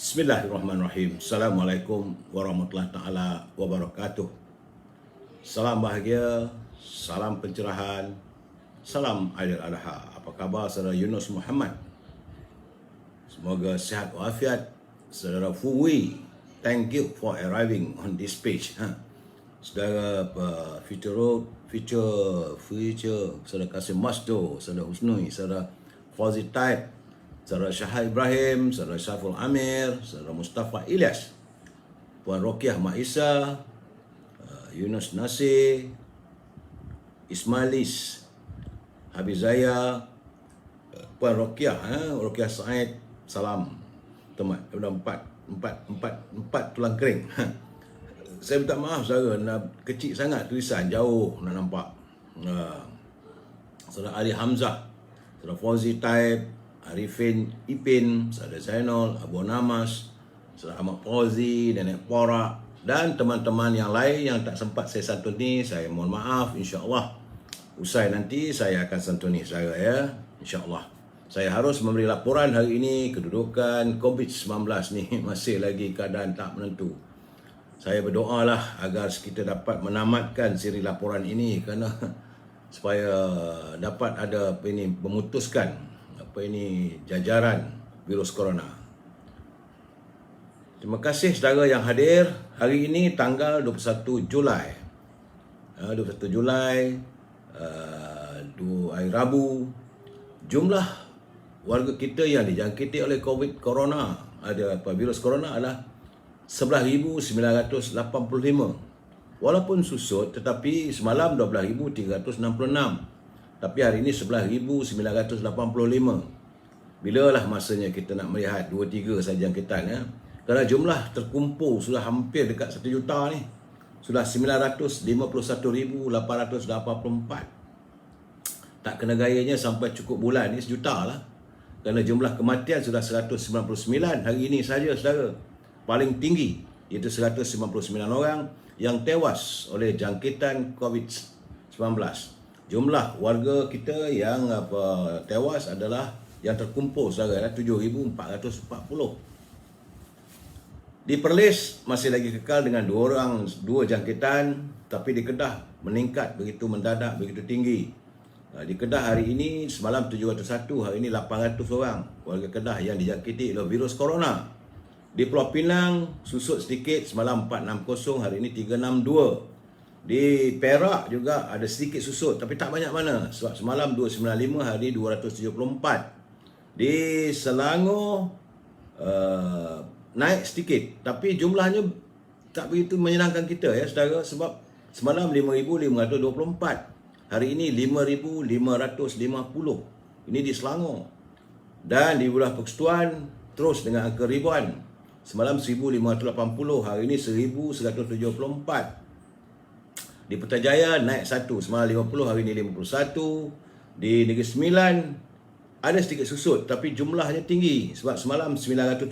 Bismillahirrahmanirrahim. Assalamualaikum warahmatullahi taala wabarakatuh. Salam bahagia, salam pencerahan, salam Aidil Adha. Apa khabar saudara Yunus Muhammad? Semoga sihat walafiat. Saudara Fuwi, thank you for arriving on this page. Saudara Future, saudara Kasim Masdo, saudara Husnui, saudara Fauzi Taib, saudara Syahal Ibrahim, saudara Syaful Amir, saudara Mustafa Ilyas, Puan Rokiah Mak Isa, Yunus Nasir, Ismailis, Habizaya, Puan Rokiah, Rokiah Said, salam teman. Empat tulang kering. Saya minta maaf saudara, kecil sangat tulisan, jauh nak nampak. Saudara Ali Hamzah, saudara Fauzi Taib, Arifin Ipin, saudara Zainal, Abu Namas, saudara Ahmad Fauzi, Nenek Porak, dan teman-teman yang lain yang tak sempat saya santuni, saya mohon maaf. InsyaAllah usai nanti saya akan santuni saudara ya, InsyaAllah. Saya harus memberi laporan hari ini. Kedudukan COVID-19 ni masih lagi keadaan tak menentu. Saya berdoalah agar kita dapat menamatkan siri laporan ini, kerana supaya dapat ada memutuskan jajaran virus corona. Terima kasih saudara yang hadir. Hari ini tanggal 21 Julai. 21 Julai, hari Rabu. Jumlah warga kita yang dijangkiti oleh COVID corona, virus corona adalah 11,985. Walaupun susut, tetapi semalam 12,366. Tapi hari ini 11,985. Bilalah masanya kita nak melihat 2-3 saja jangkitan ya. Kerana jumlah terkumpul sudah hampir dekat 1 juta ni. Sudah 951,884. Tak kena gayanya sampai cukup bulan ni 1 juta lah. Kerana jumlah kematian sudah 199 hari ini saja saudara. Paling tinggi iaitu 199 orang yang tewas oleh jangkitan COVID-19. Jumlah warga kita yang tewas adalah yang terkumpul saudara 7,440. Di Perlis masih lagi kekal dengan 2 jangkitan, tapi di Kedah meningkat begitu mendadak, begitu tinggi. Di Kedah hari ini semalam 701, hari ini 800 orang warga Kedah yang dijangkiti oleh virus corona. Di Pulau Pinang susut sedikit, semalam 460, hari ini 362. Di Perak juga ada sedikit susut, tapi tak banyak mana. Sebab semalam 295, hari 274. Di Selangor naik sedikit, tapi jumlahnya tak begitu menyenangkan kita ya saudara. Sebab semalam 5,524, hari ini 5,550. Ini di Selangor. Dan di Wilayah Persekutuan terus dengan angka ribuan. Semalam 1,580, hari ini 1,174. Di Putrajaya naik 1, semalam 50, hari ini 51. Di Negeri Sembilan ada sedikit susut, tapi jumlahnya tinggi. Sebab semalam 970,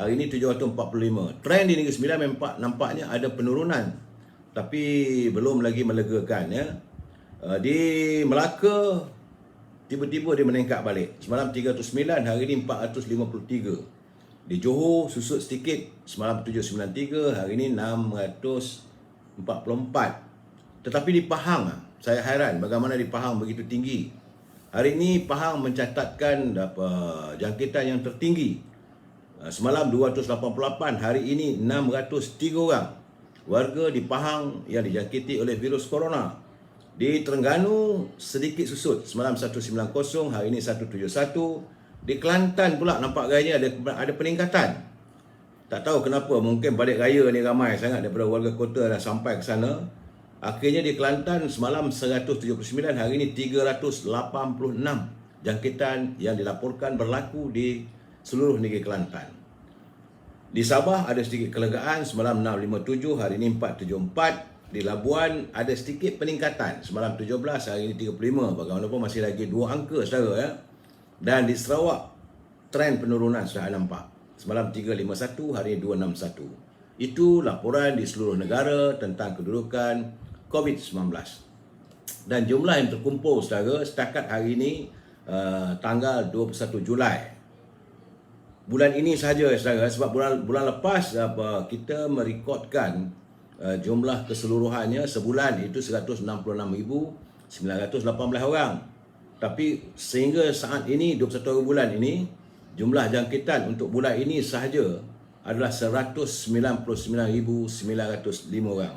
hari ini 745. Trend di Negeri Sembilan nampaknya ada penurunan, tapi belum lagi melegakan ya. Di Melaka tiba-tiba dia meningkat balik. Semalam 309, hari ini 453. Di Johor susut sedikit, semalam 793, hari ini 644. Tetapi di Pahang, saya hairan bagaimana di Pahang begitu tinggi. Hari ini Pahang mencatatkan jangkitan yang tertinggi. Semalam 288, hari ini 603 orang warga di Pahang yang dijangkiti oleh virus corona. Di Terengganu sedikit susut, semalam 190, hari ini 171. Di Kelantan pula nampak gayanya ada peningkatan. Tak tahu kenapa, mungkin balik raya ni ramai sangat daripada warga kota dah sampai ke sana. Akhirnya di Kelantan semalam 179, hari ini 386 jangkitan yang dilaporkan berlaku di seluruh negeri Kelantan. Di Sabah ada sedikit kelegaan, semalam 657, hari ini 474. Di Labuan ada sedikit peningkatan, semalam 17, hari ini 35. Bagaimanapun masih lagi 2 angka saudara ya. Dan di Sarawak trend penurunan sudah nampak. Semalam 351, hari ini 261. Itu laporan di seluruh negara tentang kedudukan COVID-19. Dan jumlah yang terkumpul saudara setakat hari ini tanggal 21 Julai bulan ini sahaja saudara, sebab bulan lepas kita merekodkan jumlah keseluruhannya sebulan itu 166,918 orang. Tapi sehingga saat ini 21 bulan ini jumlah jangkitan untuk bulan ini sahaja adalah 199,905 orang.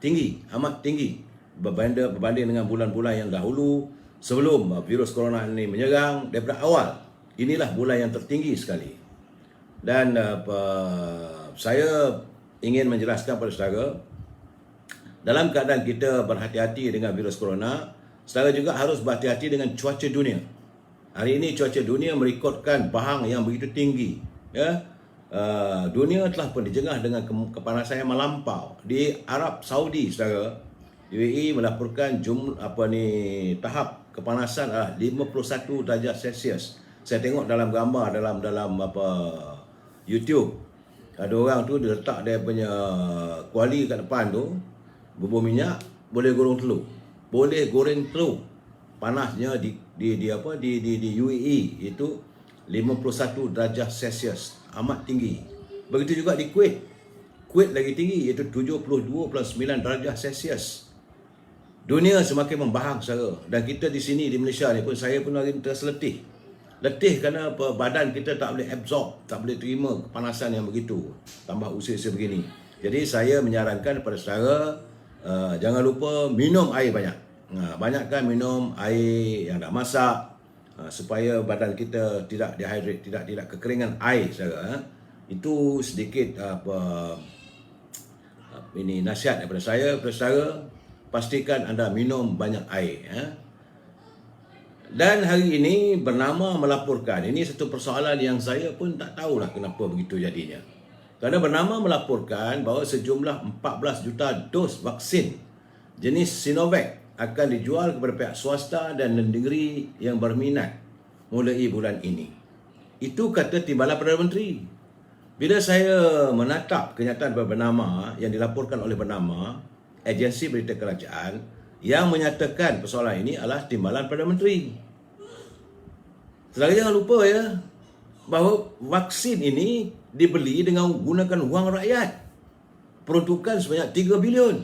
Tinggi, amat tinggi berbanding dengan bulan-bulan yang dahulu sebelum virus corona ini menyerang daripada awal. Inilah bulan yang tertinggi sekali. Dan saya ingin menjelaskan pada saudara, dalam keadaan kita berhati-hati dengan virus corona, saudara juga harus berhati-hati dengan cuaca dunia. Hari ini cuaca dunia merekodkan bahang yang begitu tinggi. Ya, dunia telah pun dijengah dengan kepanasan yang melampau. Di Arab Saudi, saudara, UAE melaporkan tahap kepanasan adalah 51 darjah Celsius. Saya tengok dalam gambar dalam YouTube, ada orang tu dia letak dia punya kuali kat depan tu, bubur minyak, boleh goreng telur. Boleh goreng telur. Panasnya di UAE itu 51 darjah Celsius, amat tinggi. Begitu juga di Kuwait. Kuwait lagi tinggi, iaitu 72.9 darjah Celsius. Dunia semakin membahang saudara. Dan kita di sini di Malaysia ni pun, saya pun lagi terasa letih. Letih kerana badan kita tak boleh absorb, tak boleh terima kepanasan yang begitu, tambah usia sebegini. Jadi saya menyarankan kepada saudara, jangan lupa minum air banyak. Banyakkan minum air yang dah masak, supaya badan kita tidak dehydrate, tidak kekeringan air saudara. Itu sedikit ini nasihat daripada saya kepada saudara. Pastikan anda minum banyak air. Dan hari ini Bernama melaporkan, ini satu persoalan yang saya pun tak tahulah kenapa begitu jadinya. Kerana Bernama melaporkan bahawa sejumlah 14 juta dos vaksin jenis Sinovac akan dijual kepada pihak swasta dan negeri yang berminat mulai bulan ini. Itu kata Timbalan Perdana Menteri. Bila saya menatap kenyataan Bernama yang dilaporkan oleh Bernama, agensi berita kerajaan, yang menyatakan persoalan ini adalah Timbalan Perdana Menteri. Saudara jangan lupa ya, bahawa vaksin ini dibeli dengan menggunakan wang rakyat. Peruntukan sebanyak 3 bilion.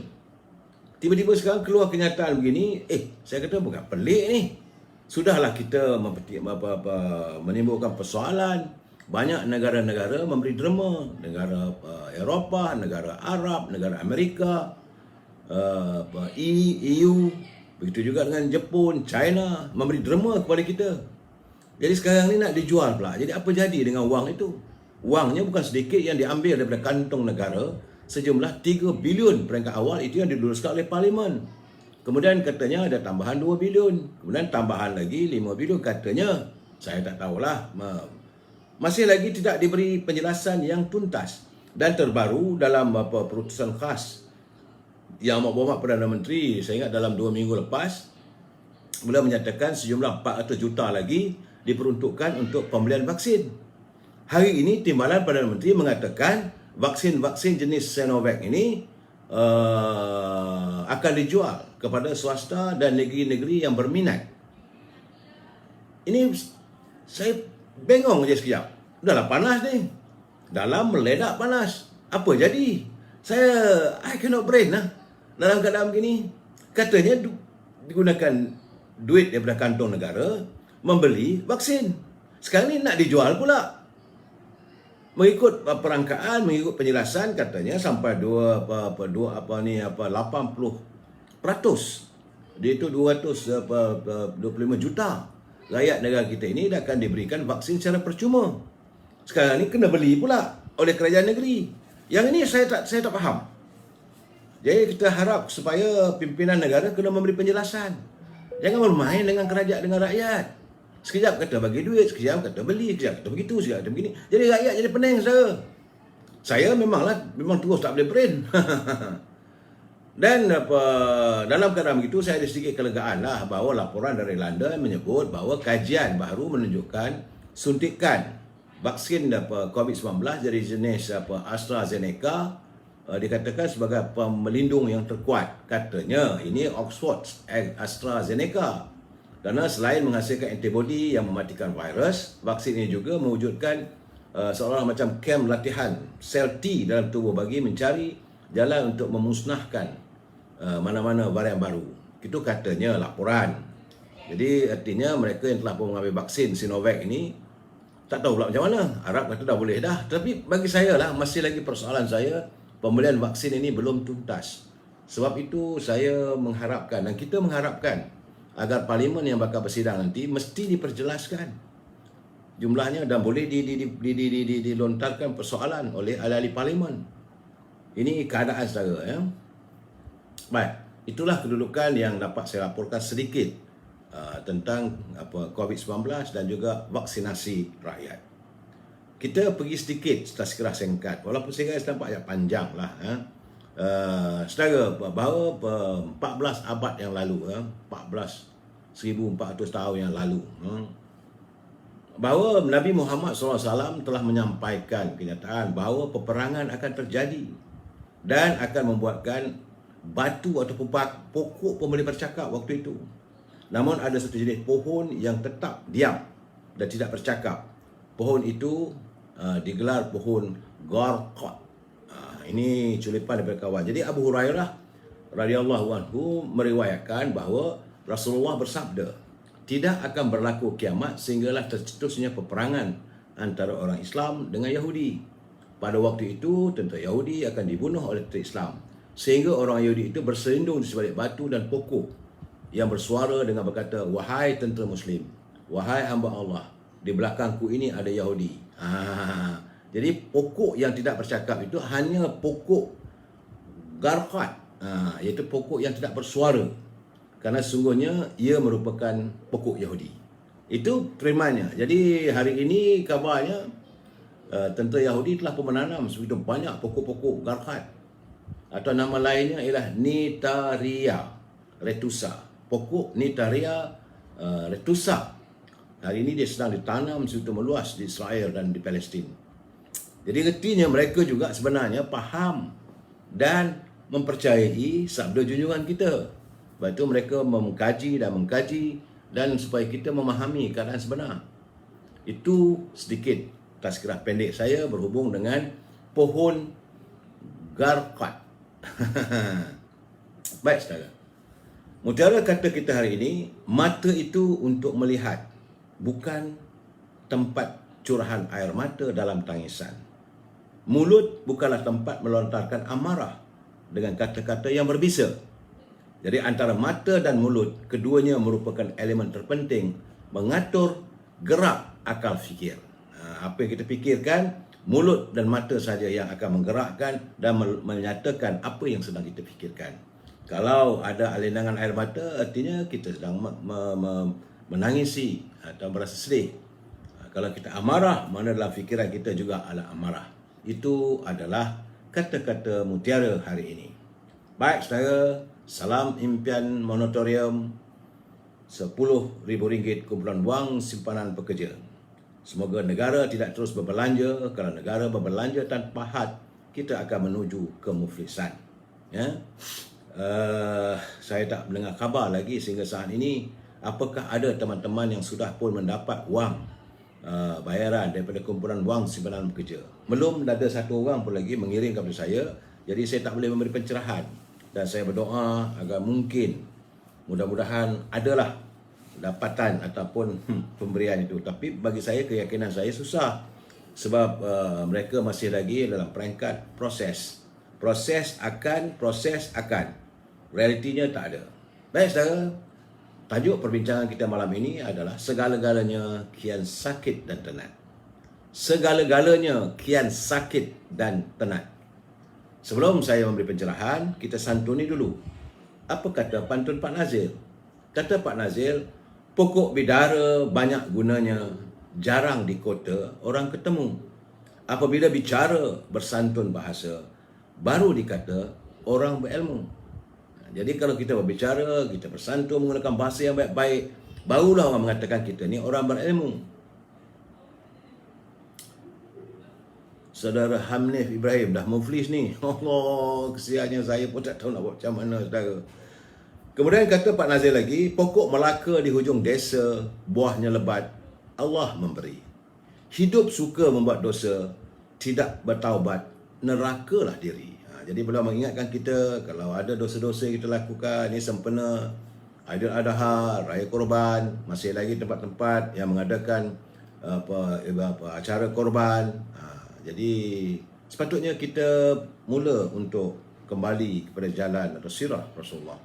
Tiba-tiba sekarang keluar kenyataan begini, saya kata bukan pelik ni. Sudahlah kita menimbulkan persoalan. Banyak negara-negara memberi derma. Negara Eropah, negara Arab, negara Amerika, EU, begitu juga dengan Jepun, China, memberi derma kepada kita. Jadi sekarang ni nak dijual pula. Jadi apa jadi dengan wang itu? Wangnya bukan sedikit yang diambil daripada kantong negara, sejumlah 3 bilion peringkat awal itu yang diluluskan oleh Parlimen. Kemudian katanya ada tambahan 2 bilion. Kemudian tambahan lagi 5 bilion katanya. Saya tak tahulah. Masih lagi tidak diberi penjelasan yang tuntas. Dan terbaru dalam perutusan khas yang berhormat Perdana Menteri, saya ingat dalam 2 minggu lepas, beliau menyatakan sejumlah 400 juta lagi diperuntukkan untuk pembelian vaksin. Hari ini Timbalan Perdana Menteri mengatakan vaksin-vaksin jenis Sinovac ini akan dijual kepada swasta dan negeri-negeri yang berminat. Ini saya bengong je sekejap. Dahlah panas ni. Dalam meledak panas. Apa jadi? I cannot brain lah. Dalam keadaan begini, katanya digunakan duit daripada kantong negara membeli vaksin. Sekarang ni nak dijual pula. Mengikut perangkaan, mengikut penjelasan, katanya sampai 80%. Dia itu 225 juta rakyat negara kita ini akan diberikan vaksin secara percuma. Sekarang ni kena beli pula oleh kerajaan negeri. Yang ini saya tak faham. Jadi kita harap supaya pimpinan negara kena memberi penjelasan. Jangan bermain dengan kerajaan, dengan rakyat. Sekejap kata bagi duit, sekejap kata beli, sekejap kata begitu, sekejap kata begini. Jadi rakyat jadi pening saudara. Saya memang terus tak boleh brain. Dan dalam keadaan begitu saya ada sedikit kelegaan lah bahawa laporan dari London menyebut bahawa kajian baru menunjukkan suntikan vaksin COVID-19 dari jenis AstraZeneca dikatakan sebagai pemelindung yang terkuat. Katanya ini Oxford AstraZeneca. Kerana selain menghasilkan antibodi yang mematikan virus, vaksin ini juga mewujudkan seolah macam kem latihan sel T dalam tubuh bagi mencari jalan untuk memusnahkan mana-mana varian baru. Itu katanya laporan. Jadi artinya mereka yang telah pun mengambil vaksin Sinovac ini tak tahu pula macam mana. Arab kata dah boleh dah. Tapi bagi saya lah, masih lagi persoalan saya, pembelian vaksin ini belum tuntas. Sebab itu saya mengharapkan dan kita mengharapkan agar parlimen yang bakal bersidang nanti mesti diperjelaskan jumlahnya dan boleh dilontarkan persoalan oleh ahli-ahli parlimen. Ini keadaan saudara ya. Baik, itulah kedudukan yang dapat saya laporkan sedikit tentang COVID-19 dan juga vaksinasi rakyat. Kita pergi sedikit tazkirah singkat, walaupun saya rasa nampak agak panjang lah. Saudara, bahawa 14 abad yang lalu, 14,400 tahun yang lalu, bahawa Nabi Muhammad SAW telah menyampaikan kenyataan bahawa peperangan akan terjadi dan akan membuatkan batu atau pokok pun boleh bercakap waktu itu. Namun ada satu jenis pohon yang tetap diam dan tidak bercakap. Pohon itu digelar pohon Gharqad. Ini culipan daripada kawan. Jadi Abu Hurairah radhiyallahu anhu meriwayatkan bahawa Rasulullah bersabda, tidak akan berlaku kiamat sehinggalah tercetusnya peperangan antara orang Islam dengan Yahudi. Pada waktu itu, tentera Yahudi akan dibunuh oleh tentera Islam. Sehingga orang Yahudi itu berselindung di sebalik batu dan pokok yang bersuara dengan berkata, wahai tentera Muslim, wahai hamba Allah, di belakangku ini ada Yahudi. Jadi pokok yang tidak bercakap itu hanya pokok Gharqad, iaitu pokok yang tidak bersuara. Kerana sungguhnya ia merupakan pokok Yahudi. Itu terimanya. Jadi hari ini kabarnya tentera Yahudi telah menanam begitu banyak pokok-pokok Gharqad. Atau nama lainnya ialah Nitaria retusa. Pokok Nitaria retusa. Hari ini dia sedang ditanam begitu meluas di Israel dan di Palestin. Jadi artinya mereka juga sebenarnya faham dan mempercayai sabda junjungan kita. Sebab itu mereka mengkaji dan supaya kita memahami keadaan sebenar. Itu sedikit tazkirah pendek saya berhubung dengan pohon Gharqad. Baik saudara. Mutiara kata kita hari ini, mata itu untuk melihat, bukan tempat curahan air mata dalam tangisan. Mulut bukanlah tempat melontarkan amarah dengan kata-kata yang berbisa. Jadi antara mata dan mulut, keduanya merupakan elemen terpenting mengatur gerak akal fikir. Apa yang kita fikirkan, mulut dan mata saja yang akan menggerakkan dan menyatakan apa yang sedang kita fikirkan. Kalau ada alinangan air mata, artinya kita sedang menangisi atau merasa sedih. Kalau kita amarah, mana dalam fikiran kita juga ada amarah. Itu adalah kata-kata mutiara hari ini. Baik saudara, salam impian monatorium RM10,000 kumpulan wang simpanan pekerja. Semoga negara tidak terus berbelanja. Kalau negara berbelanja tanpa had, kita akan menuju kemuflisan. Ya. Saya tak mendengar khabar lagi sehingga saat ini apakah ada teman-teman yang sudah pun mendapat wang bayaran daripada kumpulan wang simpanan pekerja. Belum ada satu orang pun lagi mengirim kepada saya. Jadi saya tak boleh memberi pencerahan. Dan saya berdoa agar mungkin mudah-mudahan adalah dapatan ataupun pemberian itu. Tapi bagi saya, keyakinan saya susah. Sebab mereka masih lagi dalam peringkat proses. Proses akan. Realitinya tak ada. Baik saudara, tajuk perbincangan kita malam ini adalah segala-galanya kian sakit dan tenat. Segala-galanya kian sakit dan tenat. Sebelum saya memberi pencerahan, kita santuni dulu. Apa kata pantun Pak Nazil? Kata Pak Nazil, pokok bidara banyak gunanya, jarang di kota orang ketemu. Apabila bicara bersantun bahasa, baru dikata orang berilmu. Jadi kalau kita berbicara, kita bersantun menggunakan bahasa yang baik-baik, barulah orang mengatakan kita ni orang berilmu. Saudara Hamnif Ibrahim dah muflis ni. Allah, kesiannya saya pun tak tahu nak buat macam mana saudara. Kemudian kata Pak Nazir lagi, pokok Melaka di hujung desa, buahnya lebat, Allah memberi. hidup suka membuat dosa, tidak bertaubat, nerakalah diri. Jadi beliau mengingatkan kita, kalau ada dosa-dosa yang kita lakukan, ini sempena Aidil Adha, Raya Korban, masih lagi tempat-tempat yang mengadakan acara korban. Jadi sepatutnya kita mula untuk kembali kepada jalan atau sirah Rasulullah.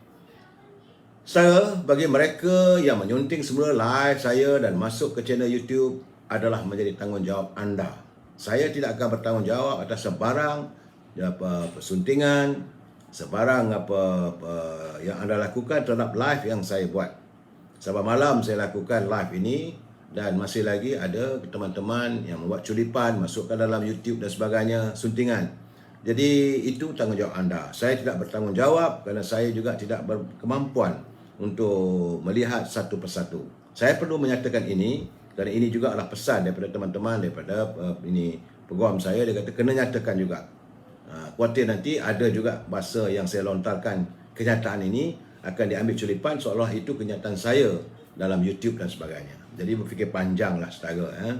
Saya, bagi mereka yang menyunting semula live saya dan masuk ke channel YouTube, adalah menjadi tanggungjawab anda. Saya tidak akan bertanggungjawab atas sebarang persuntingan, sebarang yang anda lakukan terhadap live yang saya buat. Sabah malam saya lakukan live ini, dan masih lagi ada teman-teman yang membuat culipan, masukkan dalam YouTube dan sebagainya, suntingan. Jadi itu tanggungjawab anda. Saya tidak bertanggungjawab kerana saya juga tidak berkemampuan untuk melihat satu persatu. Saya perlu menyatakan ini, dan ini juga adalah pesan daripada teman-teman, daripada ini peguam saya, dia kata kena nyatakan juga. Khawatir nanti ada juga bahasa yang saya lontarkan, kenyataan ini akan diambil culipan seolah itu kenyataan saya dalam YouTube dan sebagainya. Jadi berfikir panjanglah saudara.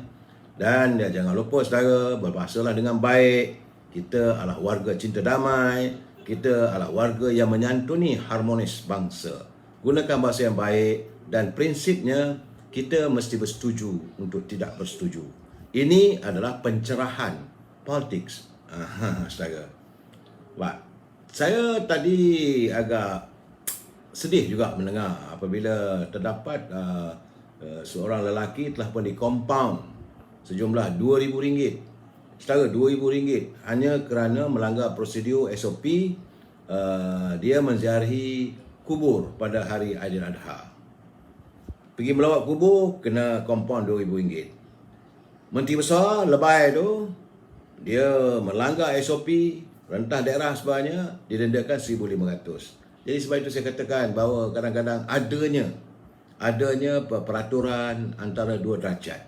Dan jangan lupa saudara, berbahasalah dengan baik. Kita adalah warga cinta damai. Kita adalah warga yang menyantuni harmonis bangsa. Gunakan bahasa yang baik, dan prinsipnya kita mesti bersetuju untuk tidak bersetuju. Ini adalah pencerahan politik. Saudara. Saya tadi agak sedih juga mendengar apabila terdapat seorang lelaki telah pun dikompaun sejumlah RM2,000. Saudara, RM2,000 hanya kerana melanggar prosedur SOP. Dia menziarahi kubur pada hari Aidil Adha. Pergi melawat kubur, kena kompaun RM2,000. Menteri Besar lebay tu, dia melanggar SOP, rentah daerah sebagainya, didendakan RM1,500. Jadi sebab itu saya katakan bahawa kadang-kadang adanya peraturan antara dua derajat.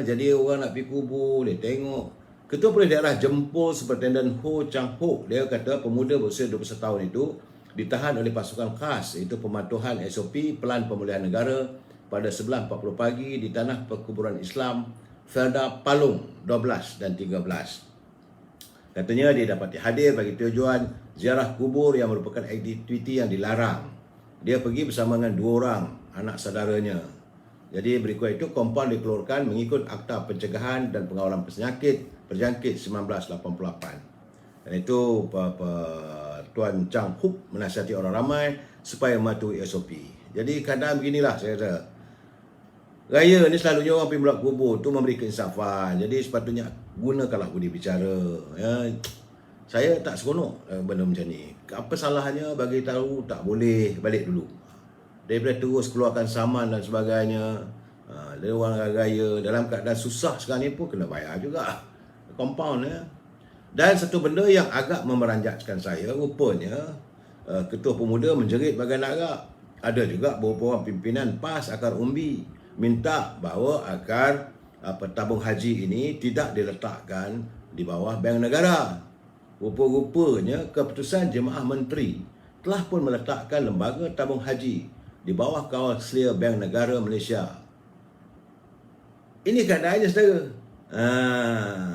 Jadi orang nak pergi kubur, dia tengok. Ketua Polis Daerah jempol Superintendent Ho Chang Ho. Dia kata pemuda berusia 21 tahun itu ditahan oleh pasukan khas, iaitu pematuhan SOP Pelan Pemulihan Negara pada 11.40 pagi di tanah perkuburan Islam Felda Palung 12 dan 13. Katanya dia dapat hadir bagi tujuan ziarah kubur yang merupakan aktiviti yang dilarang. Dia pergi bersama dengan 2 orang anak saudaranya. Jadi berikut itu kompaun dikeluarkan mengikut Akta Pencegahan dan Pengawalan Penyakit Berjangkit 1988. Dan itu Tuan Chang Hook menasihati orang ramai supaya mematuhi SOP. Jadi kadang beginilah saya kata. Raya ni selalunya orang pergi melawat kubur tu memberi keinsafan. Jadi sepatutnya gunakanlah budi bicara. Saya tak seronok benda macam ni. Apa salahnya bagi tahu tak boleh, balik dulu. Daripada terus keluarkan saman dan sebagainya. Dia orang raya dalam keadaan susah sekarang ni pun kena bayar juga compound ya. Dan satu benda yang agak memeranjatkan saya, rupanya Ketua Pemuda menjerit bagai narak. Ada juga beberapa orang pimpinan PAS akar umbi minta bahawa agar tabung haji ini tidak diletakkan di bawah Bank Negara. Rupa-rupanya keputusan Jemaah Menteri telah pun meletakkan lembaga tabung haji di bawah kawal selia Bank Negara Malaysia. Ini keadaannya saudara.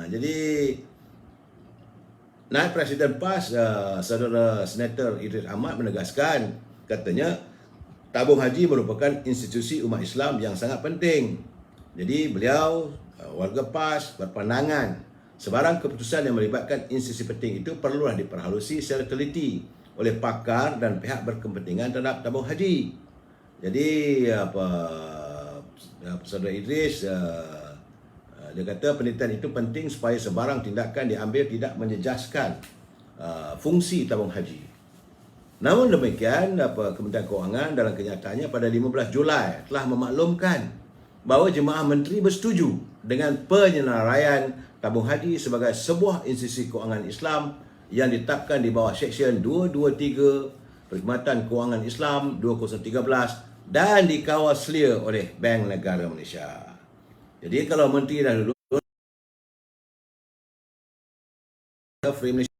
Jadi Naib Presiden PAS, Saudara Senator Idris Ahmad menegaskan, katanya tabung haji merupakan institusi umat Islam yang sangat penting. Jadi beliau, warga PAS berpandangan sebarang keputusan yang melibatkan institusi penting itu perlulah diperhalusi secara teliti oleh pakar dan pihak berkepentingan terhadap tabung haji. Jadi Saudara Idris dia kata penelitian itu penting supaya sebarang tindakan diambil tidak menjejaskan fungsi tabung haji. Namun demikian, Kementerian Kewangan dalam kenyataannya pada 15 Julai telah memaklumkan bahawa Jemaah Menteri bersetuju dengan penyelesaian tabung haji sebagai sebuah institusi kewangan Islam yang ditetapkan di bawah Seksyen 223 Perkhidmatan Kewangan Islam 2013 dan dikawal selia oleh Bank Negara Malaysia. Jadi kalau Menteri dah dulu Free Malaysia